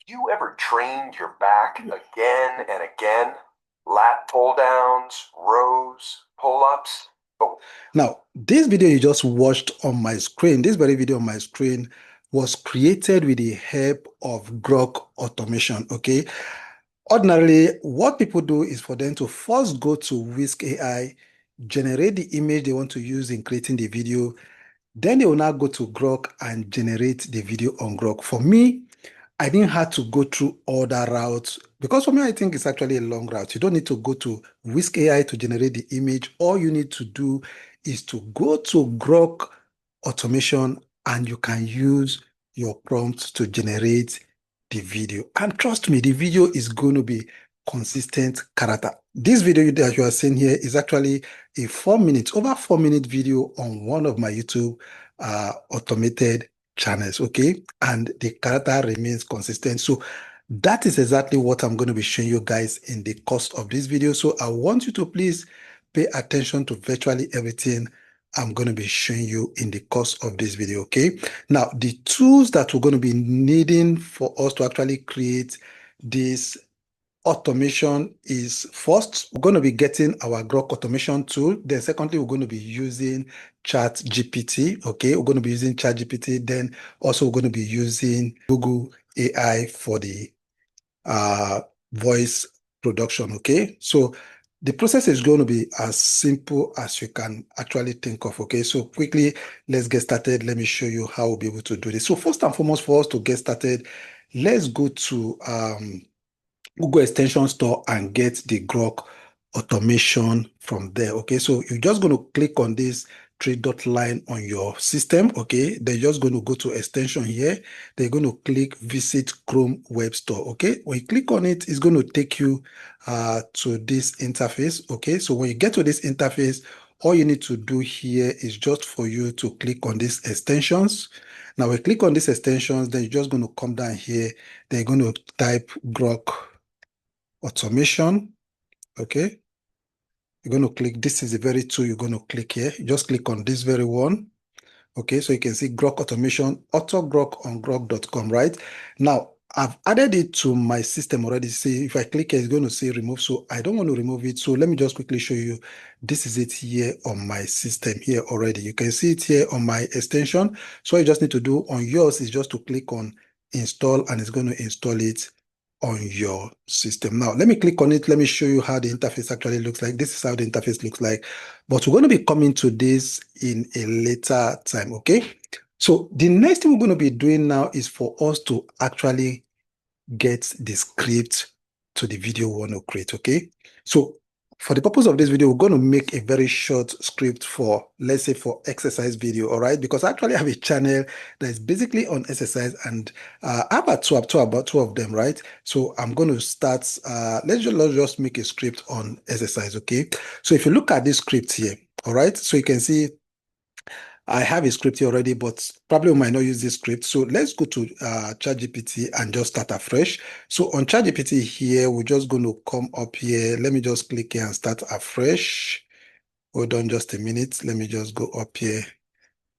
You ever trained your back again and again? Lat pull downs, rows, pull ups. Oh, now, this video you just watched on my screen, this very video on my screen was created with the help of Grok automation. Okay. Ordinarily, what people do is for them to first go to Whisk AI, generate the image they want to use in creating the video. Then they will now go to Grok and generate the video on Grok. For me, I didn't have to go through all that route because for me, I think it's actually a long route. You don't need to go to Whisk AI to generate the image. All you need to do is to go to Grok automation and you can use your prompts to generate the video. And trust me, the video is going to be consistent character. This video that you are seeing here is actually a 4 minute, over 4 minute video on one of my YouTube automated channels, okay? And the character remains consistent. So that is exactly what I'm going to be showing you guys in the course of this video. So I want you to please pay attention to virtually everything I'm going to be showing you in the course of this video, okay? Now, the tools that we're going to be needing for us to actually create this automation is first, we're going to be getting our Grok automation tool. Then secondly, we're going to be using ChatGPT. Okay, we're going to be using ChatGPT. Then also we're going to be using Google AI for the voice production. Okay, so the process is going to be as simple as you can actually think of. Okay, so quickly, let's get started. Let me show you how we'll be able to do this. So first and foremost, for us to get started, let's go to Google Extension Store and get the Grok automation from there. Okay, so you're just going to click on this three-dot line on your system. Okay, then you're just going to go to extension here. Then you're going to click Visit Chrome Web Store. Okay, when you click on it, it's going to take you to this interface. Okay, so when you get to this interface, all you need to do here is just for you to click on these extensions. Now, we click on these extensions, then you're just going to come down here. Then you're going to type Grok automation. Okay, you're going to click, this is the very tool you're going to click here. You just click on this very one. Okay, so you can see Grok automation, auto Grok on grok.com, right? Now, I've added it to my system already. See, if I click here, it's going to say remove. So I don't want to remove it. So let me just quickly show you. This is it here on my system here already. You can see it here on my extension. So all you just need to do on yours is just to click on install and it's going to install it on your system. Now, let me click on it. Let me show you how the interface actually looks like. This is how the interface looks like. But we're going to be coming to this in a later time, okay? So the next thing we're going to be doing now is for us to actually get the script to the video we want to create, okay? So for the purpose of this video, we're going to make a very short script for, let's say, for exercise video, all right? Because I actually have a channel that is basically on exercise and I have about two of them, right? So I'm going to start, let's just make a script on exercise, okay? So if you look at this script here, all right? So you can see I have a script here already, but probably we might not use this script. So let's go to ChatGPT and just start afresh. So on ChatGPT here, we're just going to come up here. Let me just click here and start afresh. Hold on just a minute. Let me just go up here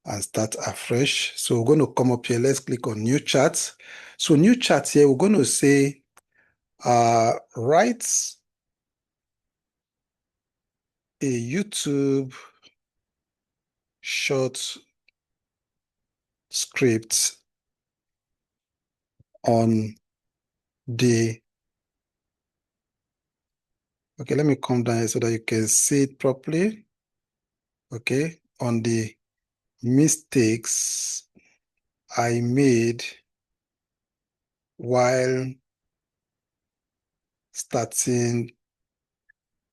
and start afresh. So we're going to come up here. Let's click on new chat. So new chat here, we're going to say, write a YouTube short script on the okay, let me come down here so that you can see it properly. Okay, on the mistakes I made while starting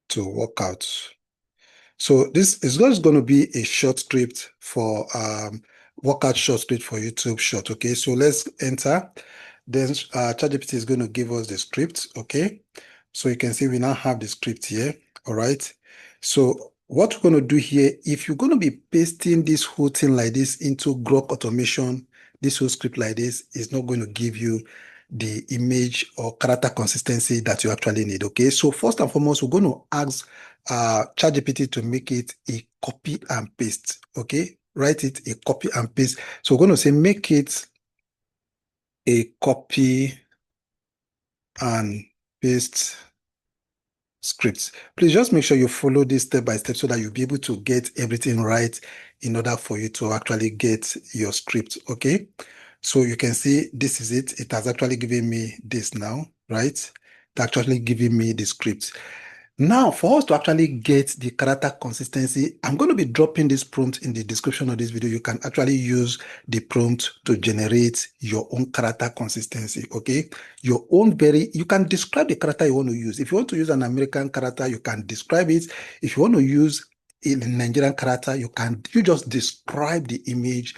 to work out. So this is just going to be a short script for workout short script for YouTube short. Okay, so let's enter. Then ChatGPT is going to give us the script. Okay, so you can see we now have the script here. All right. So what we're going to do here, if you're going to be pasting this whole thing like this into Grok automation, this whole script like this is not going to give you the image or character consistency that you actually need. Okay, so first and foremost, we're going to ask ChatGPT to make it a copy and paste. Okay, write it a copy and paste. So we're going to say make it a copy and paste scripts. Please just make sure you follow this step by step so that you'll be able to get everything right in order for you to actually get your script. Okay. So you can see this is it. It has actually given me this now, right? It's actually giving me the script. Now, for us to actually get the character consistency, I'm going to be dropping this prompt in the description of this video. You can actually use the prompt to generate your own character consistency, okay? You can describe the character you want to use. If you want to use an American character, you can describe it. If you want to use a Nigerian character, you just describe the image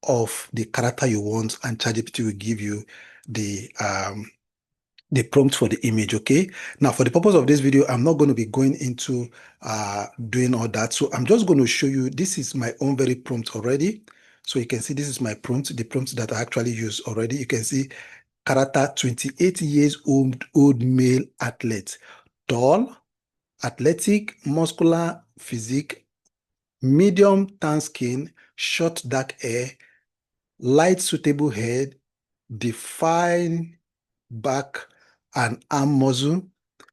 of the character you want, and ChatGPT will give you the prompt for the image. Okay, now for the purpose of this video, I'm not going to be going into doing all that, so I'm just going to show you. This is my own very prompt already, so you can see this is my prompt, the prompt that I actually use already. You can see character: 28 years old male athlete, tall, athletic, muscular physique, medium tan skin, short dark hair, light suitable head, defined back and arm muscle,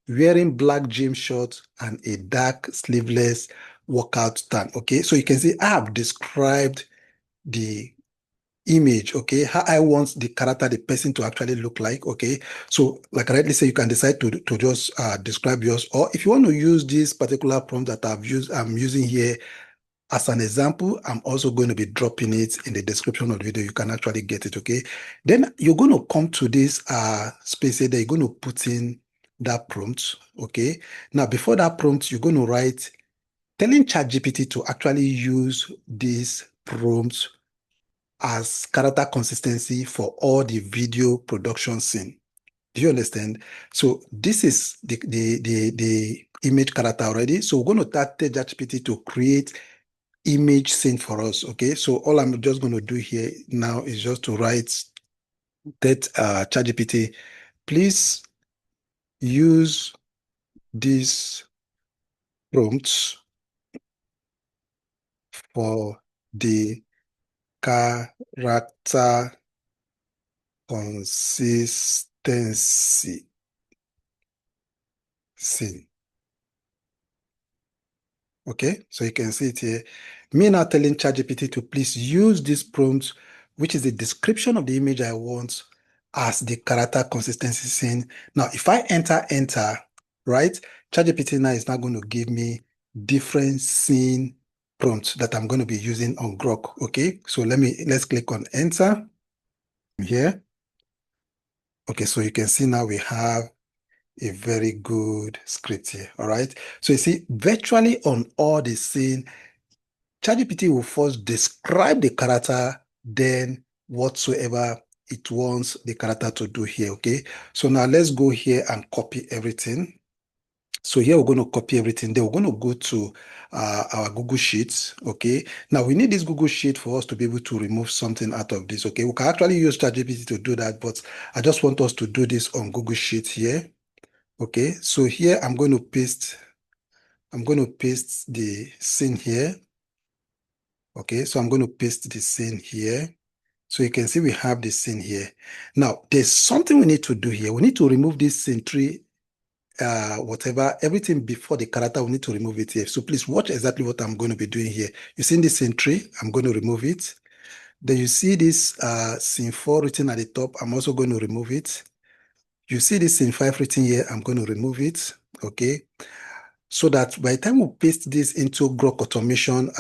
wearing black gym shorts and a dark sleeveless workout tan. Okay, so you can see I have described the image, okay, how I want the character, the person to actually look like. Okay, so like I rightly say, you can decide to just describe yours, or if you want to use this particular prompt that I'm using here as an example, I'm also going to be dropping it in the description of the video. You can actually get it, okay? Then you're going to come to this space here that you're going to put in that prompt, okay? Now, before that prompt, you're going to write, telling ChatGPT to actually use this prompt as character consistency for all the video production scene. Do you understand? So this is the image character already. So we're going to tell ChatGPT to create image scene for us. Okay, so all I'm just going to do here now is just to write that ChatGPT, please use these prompts for the character consistency scene. Okay, so you can see it here. Me now telling ChatGPT to please use this prompt, which is the description of the image I want, as the character consistency scene. Now, if I enter, right, ChatGPT now is now going to give me different scene prompts that I'm going to be using on Grok. Okay, so let's click on enter here. Okay, so you can see now we have a very good script here. All right, so you see virtually on all the scene, ChatGPT will first describe the character, then whatsoever it wants the character to do here, okay? So now let's go here and copy everything. So here we're going to copy everything. Then we're going to go to our Google Sheets, okay? Now we need this Google Sheet for us to be able to remove something out of this, okay? We can actually use ChatGPT to do that, but I just want us to do this on Google Sheets here, okay? So here I'm going to paste the scene here. Okay, so I'm going to paste the scene here. So you can see we have the scene here. Now, there's something we need to do here. We need to remove this scene tree, whatever, everything before the character, we need to remove it here. So please watch exactly what I'm going to be doing here. You see this scene tree, I'm going to remove it. Then you see this scene 4 written at the top, I'm also going to remove it. You see this scene 5 written here, I'm going to remove it, okay? So that by the time we paste this into Grok Automation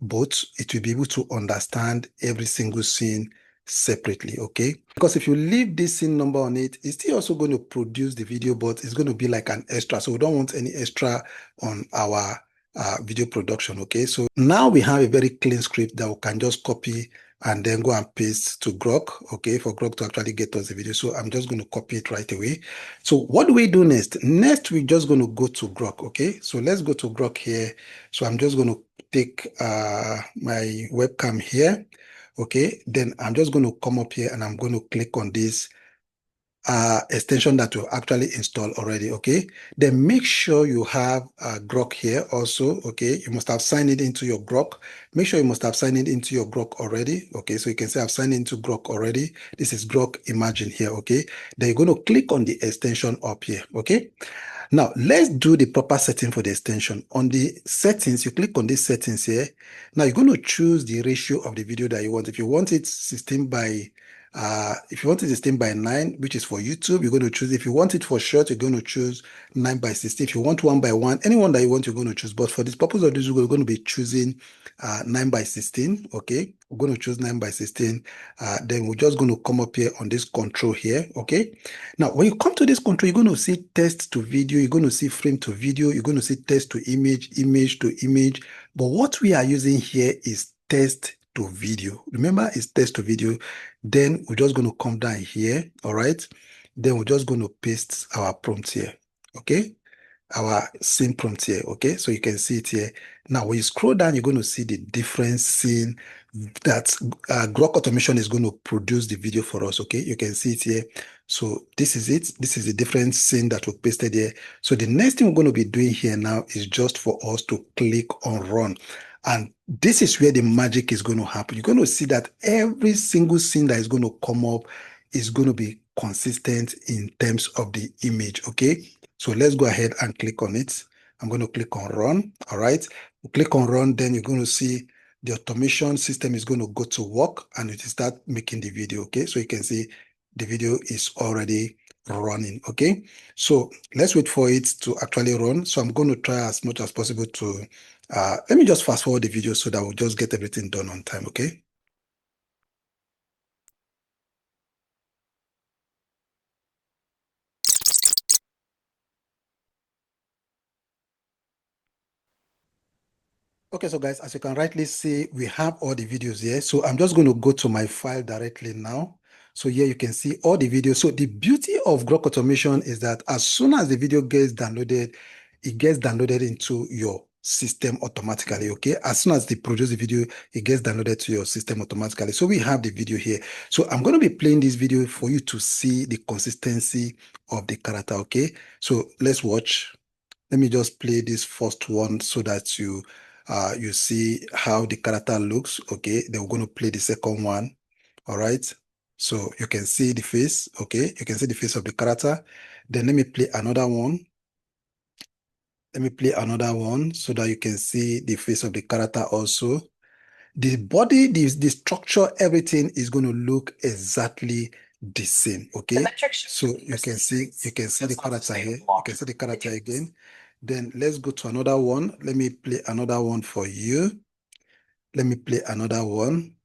but it will be able to understand every single scene separately, okay? Because if you leave this scene number on it, it's still also going to produce the video, but it's going to be like an extra. So we don't want any extra on our video production, okay? So now we have a very clean script that we can just copy and then go and paste to Grok, okay, for Grok to actually get us the video. So I'm just going to copy it right away. So what do we do next? Next, we're just going to go to Grok, okay? So let's go to Grok here. So I'm just going to take my webcam here, okay? Then I'm just going to come up here and I'm going to click on this extension that you actually install already, okay? Then make sure you have Grok here also, okay? You must have signed it into your Grok. Make sure you must have signed it into your Grok already, okay? So you can say I've signed into Grok already. This is Grok Imagine here, okay? Then you're going to click on the extension up here, okay? Now, let's do the proper setting for the extension. On the settings, you click on these settings here. Now, you're going to choose the ratio of the video that you want. If you want it 16 by if you want it 16 by 9, which is for YouTube, you're going to choose. If you want it for short, you're going to choose 9 by 16. If you want 1 by 1, anyone that you want, you're going to choose. But for this purpose of this, we're going to be choosing 9 by 16. Okay, we're going to choose 9 by 16. Then we're just going to come up here on this control here. Okay, now when you come to this control, you're going to see text to video, you're going to see frame to video, you're going to see text to image, image to image. But what we are using here is text to video. Remember, it's text to video. Then we're just going to come down here. All right. Then we're just going to paste our prompt here. Okay, our scene prompt here. Okay, so you can see it here. Now, when you scroll down, you're going to see the different scene that Grok Automation is going to produce the video for us. Okay, you can see it here. So this is it. This is the different scene that we pasted here. So the next thing we're going to be doing here now is just for us to click on run. And this is where the magic is going to happen. You're going to see that every single scene that is going to come up is going to be consistent in terms of the image. Okay, so let's go ahead and click on it. I'm going to click on run. All right, we click on run, then you're going to see the automation system is going to go to work and it will start making the video. Okay, so you can see the video is already running. Okay, so let's wait for it to actually run. So I'm going to try as much as possible to let me just fast forward the video so that we'll just get everything done on time. Okay. Okay, so guys, as you can rightly see, we have all the videos here. So I'm just going to go to my file directly now. So here you can see all the videos. So the beauty of Grok Automation is that as soon as the video gets downloaded, it gets downloaded into your system automatically, okay? As soon as they produce the video, it gets downloaded to your system automatically. So we have the video here. So I'm going to be playing this video for you to see the consistency of the character, okay? So let's watch. Let me just play this first one so that you see how the character looks. Okay, then we're going to play the second one. All right, so you can see the face. Okay, you can see the face of the character. Then let me play another one. Let me play another one so that you can see the face of the character also. The body, the structure, everything is going to look exactly the same. Okay, so you can see the character here. You can see the character again. Then let's go to another one. Let me play another one for you. Let me play another one.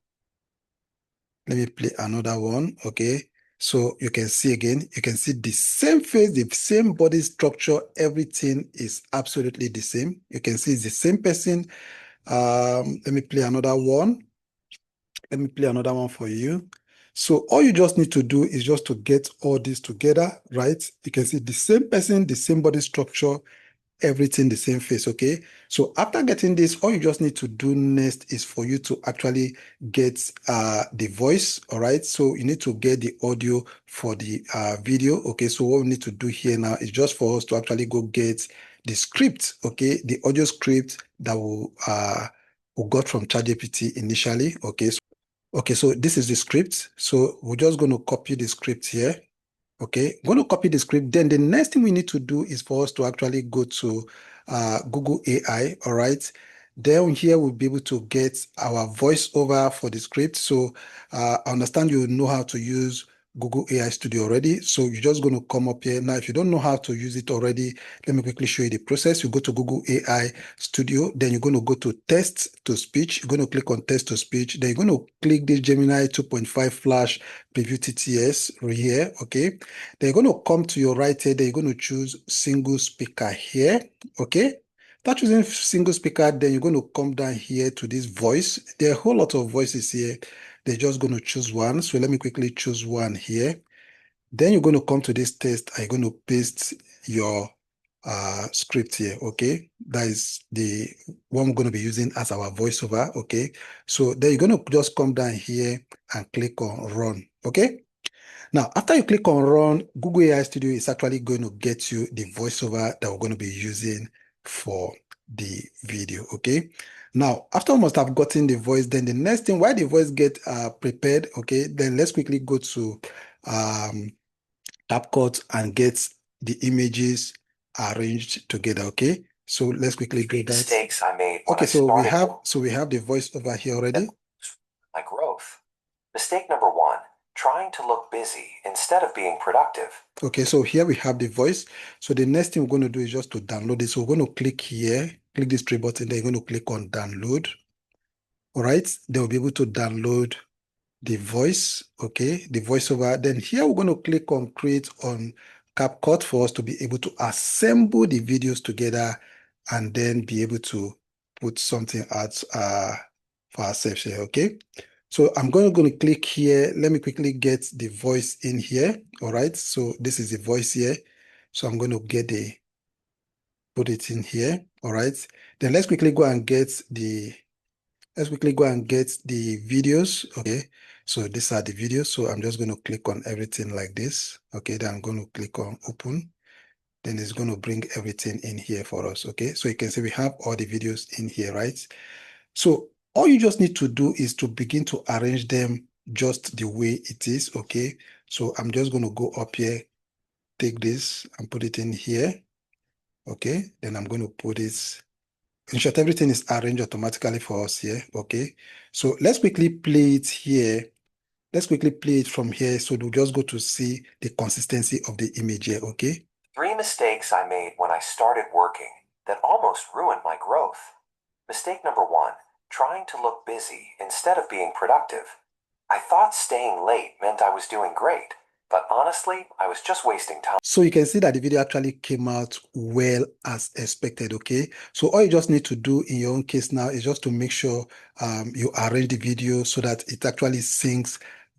Let me play another one. Okay, so you can see again, you can see the same face, the same body structure, everything is absolutely the same. You can see it's the same person. Let me play another one. Let me play another one for you. So all you just need to do is just to get all this together, right? You can see the same person, the same body structure, everything the same face. Okay, so after getting this, all you just need to do next is for you to actually get the voice. All right, so you need to get the audio for the video. Okay, so what we need to do here now is just for us to actually go get the script. Okay, the audio script that we got from ChatGPT initially. Okay, so this is the script. So we're just going to copy the script here. Okay, I'm going to copy the script. Then the next thing we need to do is for us to actually go to Google AI. All right. Then here we'll be able to get our voiceover for the script. So I understand you know how to use Google AI Studio already. So you're just going to come up here. Now, if you don't know how to use it already, let me quickly show you the process. You go to Google AI Studio. Then you're going to go to text to speech. You're going to click on text to speech. Then you're going to click this Gemini 2.5 Flash Preview TTS right here. Okay. Then you're going to come to your right here. Then you're going to choose single speaker here. Okay. After choosing single speaker, then you're going to come down here to this voice. There are a whole lot of voices here. They're just going to choose one. So let me quickly choose one here. Then you're going to come to this text. I'm going to paste your script here. Okay. That is the one we're going to be using as our voiceover. Okay. So then you're going to just come down here and click on run. Okay. Now, after you click on run, Google AI Studio is actually going to get you the voiceover that we're going to be using for the video, okay? Now, after we must have gotten the voice, then the next thing, while the voice get prepared, okay, then let's quickly go to CapCut and get the images arranged together, okay? So let's quickly go that. Mistakes I made when Okay, I so we started have the voice over here already. my growth. Mistake number 1, trying to look busy instead of being productive. Okay, so here we have the voice. So the next thing we're going to do is just to download it. So we're going to click here, click this three button, then you're going to click on download. All right, then we'll be able to download the voice, okay, the voiceover. Then here we're going to click on create on CapCut for us to be able to assemble the videos together and then be able to put something out for ourselves here, okay? So I'm going to click here. Let me quickly get the voice in here. All right, so this is the voice here. So I'm going to put it in here. All right, then let's quickly go and get the videos. Okay, so these are the videos. So I'm just going to click on everything like this. Okay, then I'm going to click on open. Then it's going to bring everything in here for us. Okay, so you can see we have all the videos in here, right? So all you just need to do is to begin to arrange them just the way it is. Okay, so I'm just going to go up here, take this and put it in here. Okay, then I'm going to put this. In short, everything is arranged automatically for us here. Okay, so let's quickly play it here. Let's quickly play it from here. So we'll just go to see the consistency of the image here. Okay. 3 mistakes I made when I started working that almost ruined my growth. Mistake number 1, trying to look busy instead of being productive. I thought staying late meant I was doing great, but honestly, I was just wasting time. So you can see that the video actually came out well as expected, okay? So all you just need to do in your own case now is just to make sure you arrange the video so that it actually syncs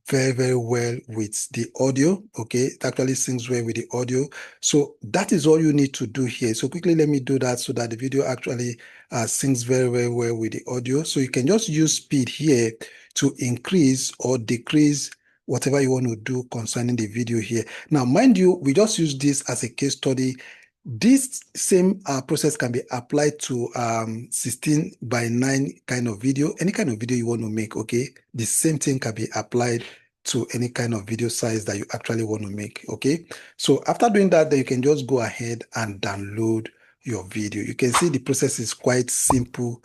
very, very well with the audio, okay? It actually syncs well with the audio. So that is all you need to do here. So quickly, let me do that so that the video actually syncs very, very well with the audio. So you can just use speed here to increase or decrease whatever you want to do concerning the video here. Now, mind you, we just use this as a case study. This same process can be applied to 16 by 9 kind of video, any kind of video you want to make, okay? The same thing can be applied to any kind of video size that you actually want to make, okay? So after doing that, then you can just go ahead and download your video. You can see the process is quite simple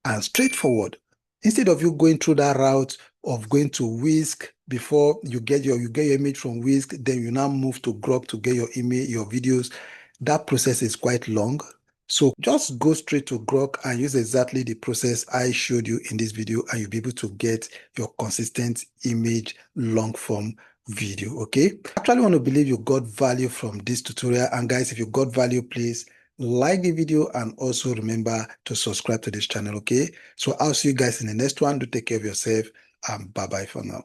and straightforward. Instead of you going through that route of going to Whisk before you get your image from Whisk, then you now move to Grok to get your image, your videos. That process is quite long. So just go straight to Grok and use exactly the process I showed you in this video, and you'll be able to get your consistent image long form video. Okay. I actually want to believe you got value from this tutorial. And guys, if you got value, please like the video and also remember to subscribe to this channel. Okay. So I'll see you guys in the next one. Do take care of yourself and bye bye for now.